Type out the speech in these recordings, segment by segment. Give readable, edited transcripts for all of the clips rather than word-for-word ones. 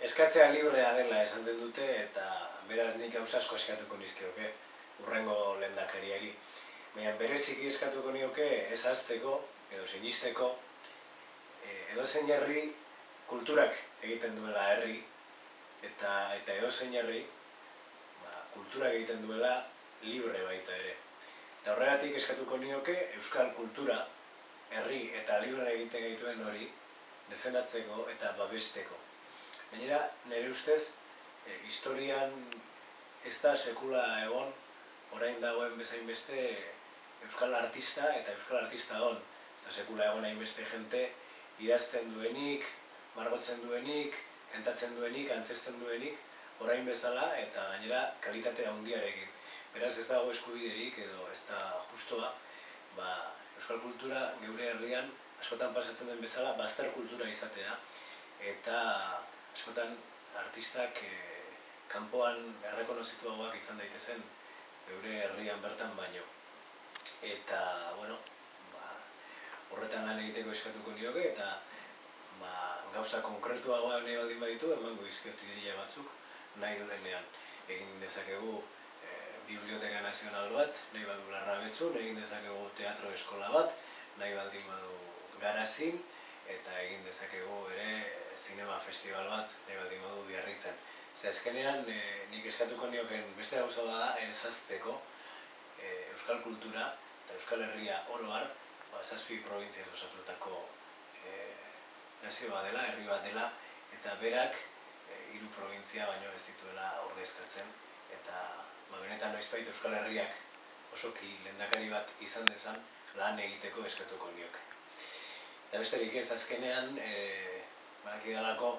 Eskatzea librea dela esaten dute eta beraz nik gauza asko eskatuko nizkioke hurrengo lehendakariari. Baina bereziki eskatuko nioke ez ahazteko edo sinisteko edozein herri kulturak egiten duela herri eta edozein herri kulturak egiten duela libre baita ere. Eta horregatik eskatuko nioke euskal kultura herri eta libre egiten gaituen hori defendatzeko eta babesteko. Gainera, nire ustez, historian ez da sekula egon, orain dagoen bezain beste euskal artista eta euskal artista on. Ez da sekula egon hainbeste jente idazten duenik, margotzen duenik, kantatzen duenik, antzesten duenik, orain bezala eta gainera kalitate handiarekin. Beraz ez dago eskubiderik edo ez da justoa, euskal kultura geure herrian askotan pasatzen den bezala bazter kultura izatea eta askotan artistak kanpoan errekonozituagoak izan daitezen geure herrian bertan baino. Eta, horretan lan egiteko eskatuko nioke eta gauza konkretuagoa nahi baldin baditu emango dizkiot ideia batzuk nahi dudenean. Egin dezakegu Biblioteka Nazional bat, nahi badu Larrabetxun, egin dezakegu teatro eskola bat, nahi baldin badu Garazin, eta egin dezakegu ere zinema festival bat, nahi baldin badu Biarritzen. Ze azkenean, nik eskatuko nioken beste gauza da ez ahazteko euskal kultura eta euskal herria oro har, 7 probintziaz osatutako nazio bat dela, herri bat dela, eta berak 3 probintzia baino ez dituela ordezkatzen, eta benetan noizbait euskal herriak osoki lehendakari bat izan dezan lan egiteko eskatuko nioke. Eta besterik ez azkenean, badakidalako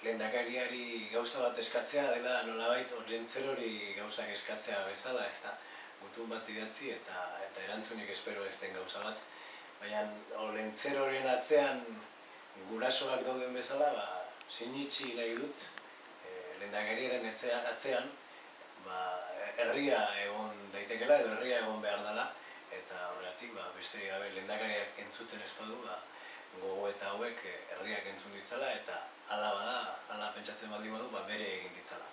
lehendakariari gauza bat eskatzea dela nolabait Olentzerori gauzak eskatzea bezala, ez da gutun bat idatzi eta erantzunik espero ez den gauza bat. Baina Olentzeroren atzean gurasoak dauden bezala, sinitsi nahi dut lehendakariaren atzean herria egon daitekela edo herria egon behar dela, eta horregatik besterik gabe lehendakariak entzuten ez badu gogo eta hauek herriak entzun ditzala eta hala pentsatzen baldin badu bere egin ditzala.